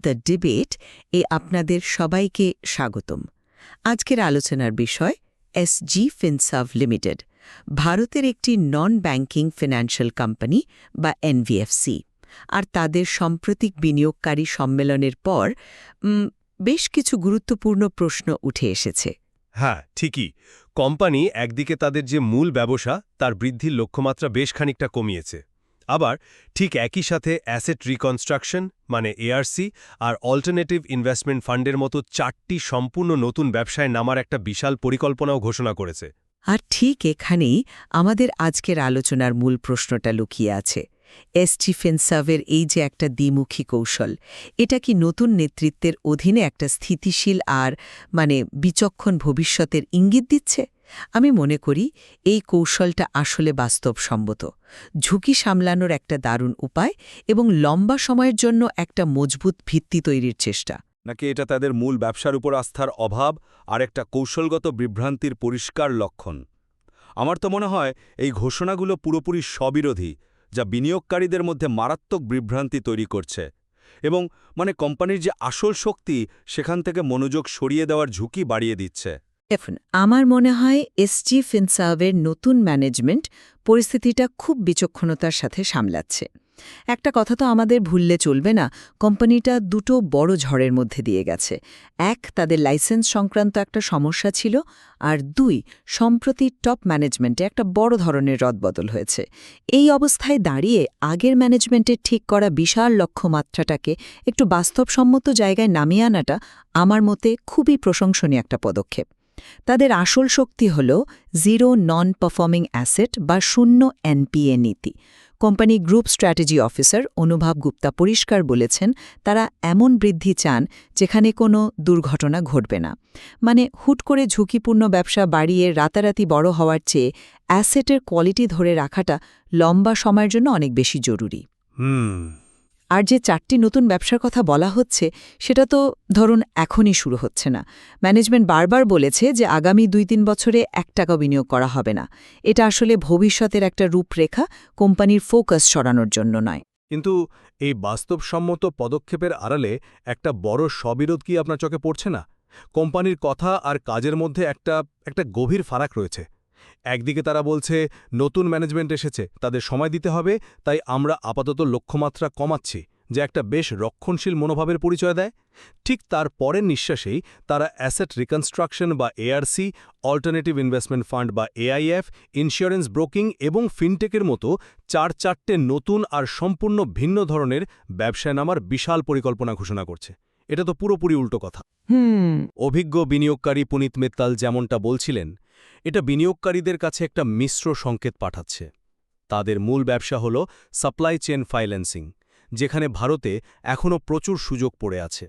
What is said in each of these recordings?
The debate এ আপনাদের সবাইকে স্বাগতম। আজকের আলোচনার বিষয় এসজি ফিনসার্ভ লিমিটেড, ভারতের একটি নন ব্যাংকিং ফিনান্সিয়াল কোম্পানি বা এনবিএফসি, আর তাদের সাম্প্রতিক বিনিয়োগকারী সম্মেলনের পর বেশ কিছু গুরুত্বপূর্ণ প্রশ্ন উঠে এসেছে। হ্যাঁ, ঠিকই। কোম্পানি একদিকে তাদের যে মূল ব্যবসা তার বৃদ্ধির লক্ষ্যমাত্রা বেশ খানিকটা কমিয়েছে। আবার ঠিক একই সাথে অ্যাসেট রিকনস্ট্রাকশন মানে এআরসি আর অল্টারনেটিভ ইনভেস্টমেন্ট ফান্ডের মতো 4টি সম্পূর্ণ নতুন ব্যবসায় নামার একটা বিশাল পরিকল্পনাও ঘোষণা করেছে। আর ঠিক এখানেই আমাদের আজকের আলোচনার মূল প্রশ্নটা লুকিয়ে আছে। এসজি ফিনসার্ভের এই যে একটা দ্বিমুখী কৌশল, এটা কি নতুন নেতৃত্বের অধীনে একটা স্থিতিশীল আর বিচক্ষণ ভবিষ্যতের ইঙ্গিত দিচ্ছে? আমি মনে করি এই কৌশলটা আসলে বাস্তবসম্মত, ঝুঁকি সামলানোর একটা দারুণ উপায় এবং লম্বা সময়ের জন্য একটা মজবুত ভিত্তি তৈরির চেষ্টা। নাকি এটা তাদের মূল ব্যবসার উপর আস্থার অভাব আর একটা কৌশলগত বিভ্রান্তির পরিষ্কার লক্ষণ? আমার তো মনে হয় এই ঘোষণাগুলো পুরোপুরি স্ববিরোধী, যা বিনিয়োগকারীদের মধ্যে মারাত্মক বিভ্রান্তি তৈরি করছে এবং কোম্পানির যে আসল শক্তি সেখান থেকে মনোযোগ সরিয়ে দেওয়ার ঝুঁকি বাড়িয়ে দিচ্ছে। দেখুন, আমার মনে হয় এসজি ফিনসার্ভের নতুন ম্যানেজমেন্ট পরিস্থিতিটা খুব বিচক্ষণতার সাথে সামলাচ্ছে। একটা কথা তো আমাদের ভুললে চলবে না, কোম্পানিটা দুটো বড় ঝড়ের মধ্যে দিয়ে গেছে। এক, তাদের লাইসেন্স সংক্রান্ত একটা সমস্যা ছিল, আর দুই, সম্প্রতি টপ ম্যানেজমেন্টে একটা বড় ধরনের রদবদল হয়েছে। এই অবস্থায় দাঁড়িয়ে আগের ম্যানেজমেন্টের ঠিক করা বিশাল লক্ষ্যমাত্রাটাকে একটু বাস্তবসম্মত জায়গায় নামিয়ে আনাটা আমার মতে খুবই প্রশংসনীয় একটা পদক্ষেপ। তাদের আসল শক্তি হল জিরো নন পারফর্মিং অ্যাসেট বা শূন্য এনপিএ নীতি। কোম্পানি গ্রুপ স্ট্র্যাটেজি অফিসার অনুভব গুপ্তা পরিষ্কার বলেছেন, তারা এমন বৃদ্ধি চান যেখানে কোনো দুর্ঘটনা ঘটবে না। হুট করে ঝুঁকিপূর্ণ ব্যবসা বাড়িয়ে রাতারাতি বড় হওয়ার চেয়ে অ্যাসেটের কোয়ালিটি ধরে রাখাটা লম্বা সময়ের জন্য অনেক বেশি জরুরি। আর যে 4টি নতুন ব্যবসার কথা বলা হচ্ছে সেটা তো ধরুন এখনই শুরু হচ্ছে না। ম্যানেজমেন্ট বারবার বলেছে যে আগামী 2-3 বছরে 1 টাকা বিনিয়োগ করা হবে না। এটা আসলে ভবিষ্যতের একটা রূপরেখা, কোম্পানির ফোকাস সরানোর জন্য নয়। কিন্তু এই বাস্তবসম্মত পদক্ষেপের আড়ালে একটা বড় স্ববিরোধ কি আপনার চোখে পড়ছে না? কোম্পানির কথা আর কাজের মধ্যে একটা গভীর ফারাক রয়েছে। একদিকে তারা বলছে নতুন ম্যানেজমেন্ট এসেছে, তাদের সময় দিতে হবে, তাই আমরা আপাতত লক্ষ্যমাত্রা কমাচ্ছি, যে একটা বেশ রক্ষণশীল মনোভাবের পরিচয় দেয়। ঠিক তার পরের নিঃশ্বাসেই তারা অ্যাসেট রিকনস্ট্রাকশন বা এআরসি, অল্টারনেটিভ ইনভেস্টমেন্ট ফান্ড বা এআইএফ, ইন্স্যুরেন্স ব্রোকিং এবং ফিনটেকের মতো 4-4টে নতুন আর সম্পূর্ণ ভিন্ন ধরনের ব্যবসায় নামার বিশাল পরিকল্পনা ঘোষণা করছে। এটা তো পুরোপুরি উল্টো কথা। অভিজ্ঞ বিনিয়োগকারী পুনিত মিত্তাল যেমনটা বলছিলেন, এটা বিনিয়োগকারীদের কাছে একটা মিশ্র সংকেত পাঠাচ্ছে। তাদের মূল ব্যবসা হল সাপ্লাই চেন ফাইন্যান্সিং, যেখানে ভারতে এখনও প্রচুর সুযোগ পড়ে আছে।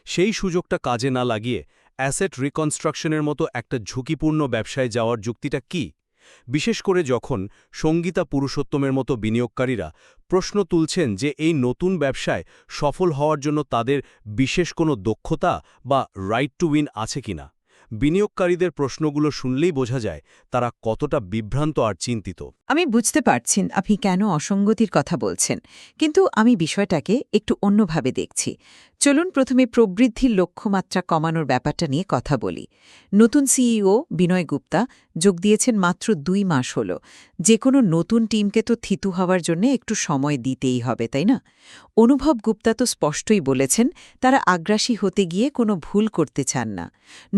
সেই সুযোগটা কাজে না লাগিয়ে অ্যাসেট রিকনস্ট্রাকশনের মতো একটা ঝুঁকিপূর্ণ ব্যবসায় যাওয়ার যুক্তিটা কি? বিশেষ করে যখন সঙ্গীতা পুরুষোত্তমের মতো বিনিয়োগকারীরা প্রশ্ন তুলছেন যে এই নতুন ব্যবসায় সফল হওয়ার জন্য তাদের বিশেষ কোনো দক্ষতা বা রাইট টু উইন আছে কিনা। বিনিয়োগকারীদের প্রশ্নগুলো শুনলেই বোঝা যায় তারা কতটা বিভ্রান্ত আর চিন্তিত। আমি বুঝতে পারছি আপনি কেন অসঙ্গতির কথা বলছেন, কিন্তু আমি বিষয়টাকে একটু অন্যভাবে দেখছি। চলুন প্রথমে প্রবৃদ্ধির লক্ষ্যমাত্রা কমানোর ব্যাপারটা নিয়ে কথা বলি। নতুন সিইও বিনয় গুপ্তা যোগ দিয়েছেন মাত্র 2 মাস হল। যে কোনো নতুন টিমকে তো থিতু হওয়ার জন্য একটু সময় দিতেই হবে, তাই না? অনুভব গুপ্তা তো স্পষ্টই বলেছেন তারা আগ্রাসী হতে গিয়ে কোনো ভুল করতে চান না।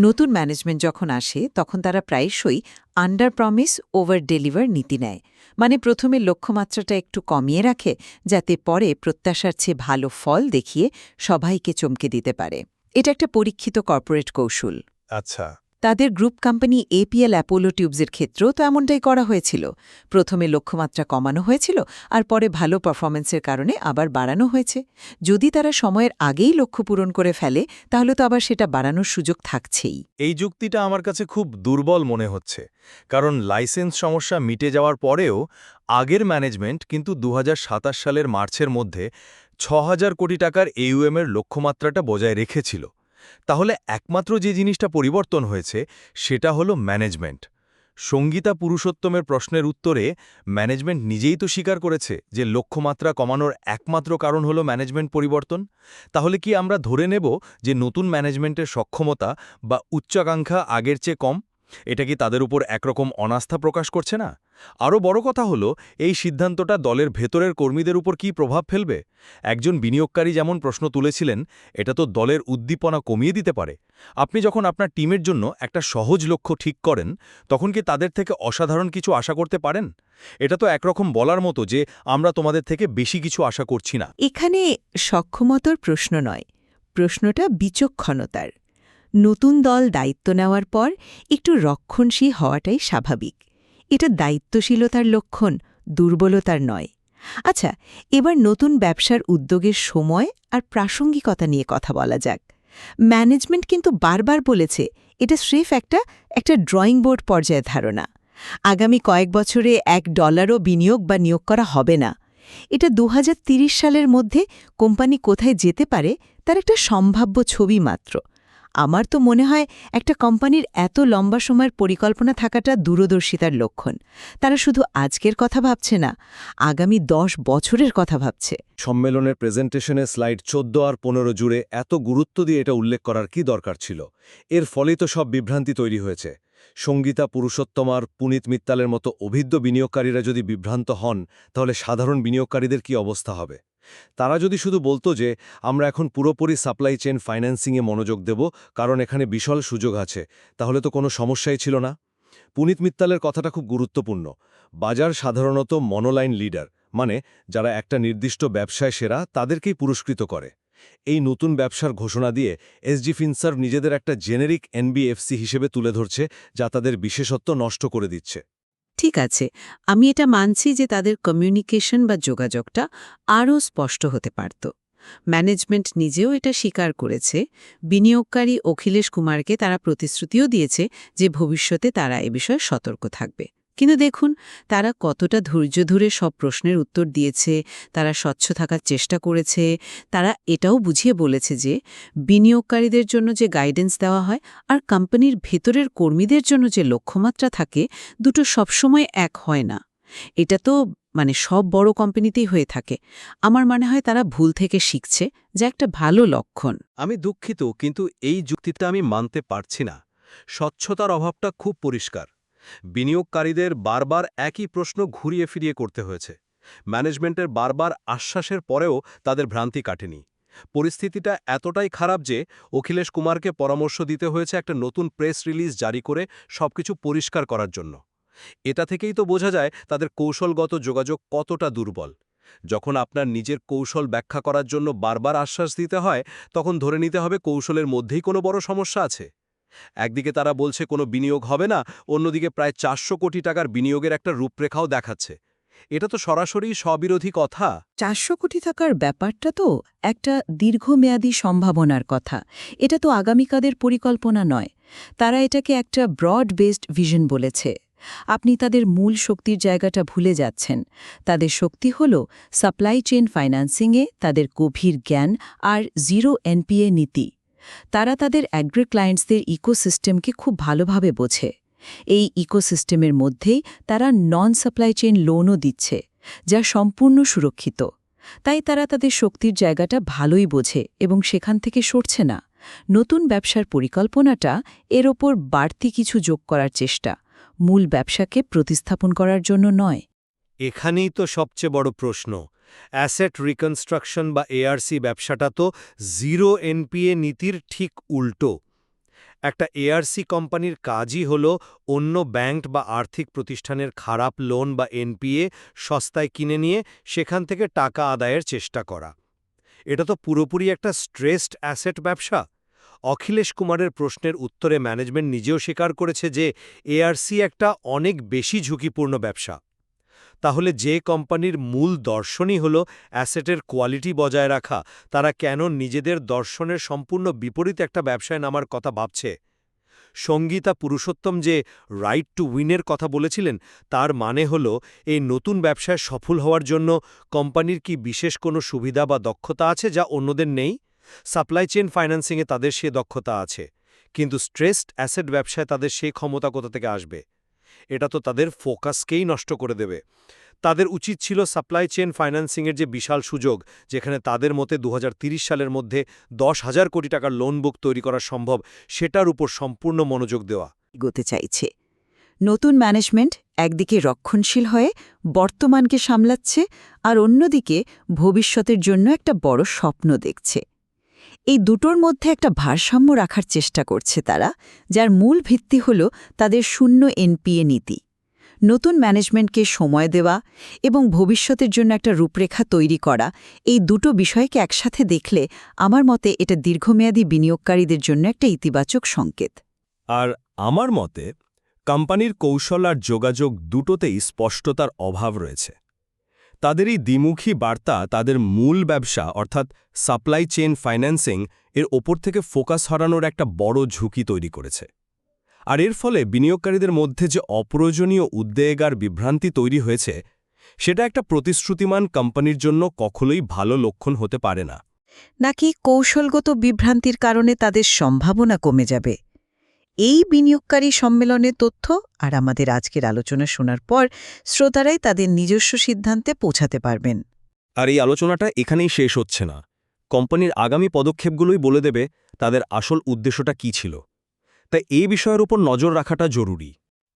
নতুন ম্যানেজমেন্ট যখন আসে তখন তারা প্রায়শই আন্ডার প্রমিস ওভার ডেলিভার নীতি নেয়। প্রথমে লক্ষ্যমাত্রাটা একটু কমিয়ে রাখে, যাতে পরে প্রত্যাশার চেয়ে ভালো ফল দেখিয়ে সবাইকে চমকে দিতে পারে। এটা একটা পরীক্ষিত কর্পোরেট কৌশল। আচ্ছা, তাদের গ্রুপ কোম্পানি এপিএল অ্যাপোলো টিউবসের ক্ষেত্রেও তো এমনটাই করা হয়েছিল। প্রথমে লক্ষ্যমাত্রা কমানো হয়েছিল আর পরে ভালো পারফরমেন্সের কারণে আবার বাড়ানো হয়েছে। যদি তারা সময়ের আগেই লক্ষ্য পূরণ করে ফেলে তাহলে তো আবার সেটা বাড়ানোর সুযোগ থাকছেই। এই যুক্তিটা আমার কাছে খুব দুর্বল মনে হচ্ছে, কারণ লাইসেন্স সমস্যা মিটে যাওয়ার পরেও আগের ম্যানেজমেন্ট কিন্তু 2027 সালের মার্চের মধ্যে 6,000 কোটি টাকার এর লক্ষ্যমাত্রাটা বজায় রেখেছিল। তাহলে একমাত্র যে জিনিসটা পরিবর্তন হয়েছে সেটা হলো ম্যানেজমেন্ট। সঙ্গীতা পুরুষোত্তমের প্রশ্নের উত্তরে ম্যানেজমেন্ট নিজেই তো স্বীকার করেছে যে লক্ষ্যমাত্রা কমানোর একমাত্র কারণ হলো ম্যানেজমেন্ট পরিবর্তন। তাহলে কি আমরা ধরে নেব যে নতুন ম্যানেজমেন্টের সক্ষমতা বা উচ্চাকাঙ্ক্ষা আগের চেয়ে কম? এটা কি তাদের উপর একরকম অনাস্থা প্রকাশ করছে না? আরও বড় কথা হলো, এই সিদ্ধান্তটা দলের ভেতরের কর্মীদের উপর কী প্রভাব ফেলবে? একজন বিনিয়োগকারী যেমন প্রশ্ন তুলেছিলেন, এটা তো দলের উদ্দীপনা কমিয়ে দিতে পারে। আপনি যখন আপনার টিমের জন্য একটা সহজ লক্ষ্য ঠিক করেন, তখন কি তাদের থেকে অসাধারণ কিছু আশা করতে পারেন? এটা তো একরকম বলার মতো যে আমরা তোমাদের থেকে বেশি কিছু আশা করছি না। এখানে সক্ষমতার প্রশ্ন নয়, প্রশ্নটা বিচক্ষণতার। নতুন দল দায়িত্ব নেওয়ার পর একটু রক্ষণশীল হওয়াটাই স্বাভাবিক। এটা দায়িত্বশীলতার লক্ষণ, দুর্বলতার নয়। আচ্ছা, এবার নতুন ব্যবসার উদ্যোগের সময় আর প্রাসঙ্গিকতা নিয়ে কথা বলা যাক। ম্যানেজমেন্ট কিন্তু বারবার বলেছে এটা স্রেফ একটা ড্রয়িং বোর্ড পর্যায়ের ধারণা। আগামী কয়েক বছরে $1ও বিনিয়োগ বা নিয়োগ করা হবে না। এটা 2030 সালের মধ্যে কোম্পানি কোথায় যেতে পারে তার একটা সম্ভাব্য ছবি মাত্র। আমার তো মনে হয় একটা কোম্পানির এত লম্বা সময়ের পরিকল্পনা থাকাটা দূরদর্শিতার লক্ষণ। তারা শুধু আজকের কথা ভাবছে না, আগামী 10 বছরের কথা ভাবছে। সম্মেলনের প্রেজেন্টেশনে স্লাইড 14 আর 15 জুড়ে এত গুরুত্ব দিয়ে এটা উল্লেখ করার কি দরকার ছিল? এর ফলেই তো সব বিভ্রান্তি তৈরি হয়েছে। সঙ্গীতা পুরুষোত্তম আর পুনিত মিত্তালের মতো অভিজ্ঞ বিনিয়োগকারীরা যদি বিভ্রান্ত হন, তাহলে সাধারণ বিনিয়োগকারীদের কি অবস্থা হবে? তারা যদি শুধু বলতো যে আমরা এখন পুরোপুরি সাপ্লাই চেইন ফাইন্যান্সিংয়ে মনোযোগ দেব কারণ এখানে বিশাল সুযোগ আছে, তাহলে তো কোনো সমস্যাই ছিল না। পুনিত মিত্তালের কথাটা খুব গুরুত্বপূর্ণ। বাজার সাধারণত মনোলাইন লিডার, মানে যারা একটা নির্দিষ্ট ব্যবসায় সেরা তাদেরকেই পুরস্কৃত করে। এই নতুন ব্যবসার ঘোষণা দিয়ে এসজি ফিনসার্ভ নিজেদের একটা জেনেরিক এনবিএফসি হিসেবে তুলে ধরছে, যা তাদের বিশেষত্ব নষ্ট করে দিচ্ছে। ঠিক আছে, আমি এটা মানছি যে তাদের কমিউনিকেশন বা যোগাযোগটা আরও স্পষ্ট হতে পারত। ম্যানেজমেন্ট নিজেও এটা স্বীকার করেছে। বিনিয়োগকারী অখিলেশ কুমারকে তারা প্রতিশ্রুতিও দিয়েছে যে ভবিষ্যতে তারা এ বিষয়ে সতর্ক থাকবে। কিন্তু দেখুন, তারা কতটা ধৈর্য ধরে সব প্রশ্নের উত্তর দিয়েছে, তারা স্বচ্ছ থাকার চেষ্টা করেছে। তারা এটাও বুঝিয়ে বলেছে যে বিনিয়োগকারীদের জন্য যে গাইডেন্স দেওয়া হয় আর কোম্পানির ভেতরের কর্মীদের জন্য যে লক্ষ্যমাত্রা থাকে, দুটো সবসময় এক হয় না। এটা তো সব বড় কোম্পানিতেই হয়ে থাকে। আমার মনে হয় তারা ভুল থেকে শিখছে, যা একটা ভালো লক্ষণ। আমি দুঃখিত, কিন্তু এই যুক্তিটা আমি মানতে পারছি না। স্বচ্ছতার অভাবটা খুব পরিষ্কার। বিনিয়োগকারীদের বারবার একই প্রশ্ন ঘুরিয়ে ফিরিয়ে করতে হয়েছে। ম্যানেজমেন্টের বারবার আশ্বাসের পরেও তাদের ভ্রান্তি কাটেনি। পরিস্থিতিটা এতটাই খারাপ যে অখিলেশ কুমারকে পরামর্শ দিতে হয়েছে একটা নতুন প্রেস রিলিজ জারি করে সবকিছু পরিষ্কার করার জন্য। এটা থেকেই তো বোঝা যায় তাদের কৌশলগত যোগাযোগ কতটা দুর্বল। যখন আপনার নিজের কৌশল ব্যাখ্যা করার জন্য বারবার আশ্বাস দিতে হয়, তখন ধরে নিতে হবে কৌশলের মধ্যেই কোনো বড় সমস্যা আছে। একদিকে তারা বলছে কোনো বিনিয়োগ হবে না, অন্যদিকে প্রায় 400 কোটি টাকার বিনিয়োগের একটা রূপরেখাও দেখাচ্ছে। এটা তো সরাসরি স্ববিরোধী কথা। 400 কোটি টাকার ব্যাপারটা তো একটা দীর্ঘমেয়াদী সম্ভাবনার কথা। এটা তো আগামীকাদের পরিকল্পনা নয়। তারা এটাকে একটা ব্রড বেসড ভিশন বলেছে। আপনি তাদের মূল শক্তির জায়গাটা ভুলে যাচ্ছেন। তাদের শক্তি হল সাপ্লাই চেইন ফাইন্যান্সিংয়ে তাদের গভীর জ্ঞান আর জিরো এনপিএ নীতি। তারা তাদের অ্যাগ্রি ক্লায়েন্টসদের ইকোসিস্টেমকে খুব ভালোভাবে বোঝে। এই ইকোসিস্টেমের মধ্যেই তারা নন সাপ্লাই চেইন লোনও দিচ্ছে, যা সম্পূর্ণ সুরক্ষিত। তাই তারা তাদের শক্তির জায়গাটা ভালোই বোঝে এবং সেখান থেকে সরছে না। নতুন ব্যবসার পরিকল্পনাটা এর ওপর বাড়তি কিছু যোগ করার চেষ্টা, মূল ব্যবসাকে প্রতিস্থাপন করার জন্য নয়। এখানেই তো সবচেয়ে বড় প্রশ্ন। অ্যাসেট রিকনস্ট্রাকশন বা এআরসি ব্যবসাটা তো জিরো এনপিএ নীতির ঠিক উল্টো। একটা এআরসি কোম্পানির কাজই হল অন্য ব্যাংক বা আর্থিক প্রতিষ্ঠানের খারাপ লোন বা এনপিএ সস্তায় কিনে নিয়ে সেখান থেকে টাকা আদায়ের চেষ্টা করা। এটা তো পুরোপুরি একটা স্ট্রেসড অ্যাসেট ব্যবসা। অখিলেশ কুমারের প্রশ্নের উত্তরে ম্যানেজমেন্ট নিজেও স্বীকার করেছে যে এআরসি একটা অনেক বেশি ঝুঁকিপূর্ণ ব্যবসা। তাহলে যে কোম্পানির মূল দর্শনই হল অ্যাসেটের কোয়ালিটি বজায় রাখা, তারা কেন নিজেদের দর্শনের সম্পূর্ণ বিপরীত একটা ব্যবসায় নামার কথা ভাবছে? সঙ্গীতা পুরুষোত্তম যে রাইট টু উইনের কথা বলেছিলেন, তার মানে হল এই নতুন ব্যবসায় সফল হওয়ার জন্য কোম্পানির কি বিশেষ কোনো সুবিধা বা দক্ষতা আছে যা অন্যদের নেই? সাপ্লাই চেইন ফাইন্যান্সিংয়ে তাদের সে দক্ষতা আছে, কিন্তু স্ট্রেসড অ্যাসেট ব্যবসায় তাদের সেই ক্ষমতা কোথা থেকে আসবে? এটা তো তাদের ফোকাসকেই নষ্ট করে দেবে। তাদের উচিত ছিল সাপ্লাই চেইন ফাইন্যান্সিংয়ের যে বিশাল সুযোগ, যেখানে তাদের মতে 2030 সালের মধ্যে 10,000 কোটি টাকার লোন বুক তৈরি করা সম্ভব, সেটার উপর সম্পূর্ণ মনোযোগ দেওয়া। এগোতে চাইছে। নতুন ম্যানেজমেন্ট একদিকে রক্ষণশীল হয়ে বর্তমানকে সামলাচ্ছে আর অন্যদিকে ভবিষ্যতের জন্য একটা বড় স্বপ্ন দেখছে। এই দুটোর মধ্যে একটা ভারসাম্য রাখার চেষ্টা করছে তারা, যার মূল ভিত্তি হল তাদের শূন্য এনপিএ নীতি। নতুন ম্যানেজমেন্টকে সময় দেওয়া এবং ভবিষ্যতের জন্য একটা রূপরেখা তৈরি করা, এই দুটো বিষয়কে একসাথে দেখলে আমার মতে এটা দীর্ঘমেয়াদী বিনিয়োগকারীদের জন্য একটা ইতিবাচক সংকেত। আর আমার মতে কোম্পানির কৌশল আর যোগাযোগ দুটোতেই স্পষ্টতার অভাব রয়েছে। তাদের এই দ্বিমুখী বার্তা তাদের মূল ব্যবসা অর্থাৎ সাপ্লাই চেইন ফাইন্যান্সিং এর ওপর থেকে ফোকাস হারানোর একটা বড় ঝুঁকি তৈরি করেছে। আর এর ফলে বিনিয়োগকারীদের মধ্যে যে অপ্রয়োজনীয় উদ্বেগ আর বিভ্রান্তি তৈরি হয়েছে, সেটা একটা প্রতিশ্রুতিমান কোম্পানির জন্য কখনোই ভালো লক্ষণ হতে পারে না। নাকি কৌশলগত বিভ্রান্তির কারণে তাদের সম্ভাবনা কমে যাবে? এই বিনিয়োগকারী সম্মেলনের তথ্য আর আমাদের আজকের আলোচনা শোনার পর শ্রোতারাই তাদের নিজস্ব সিদ্ধান্তে পৌঁছাতে পারবেন। আর এই আলোচনাটা এখানেই শেষ হচ্ছে না। কোম্পানির আগামী পদক্ষেপগুলোই বলে দেবে তাদের আসল উদ্দেশ্যটা কী ছিল। তাই এই বিষয়ের উপর নজর রাখাটা জরুরি।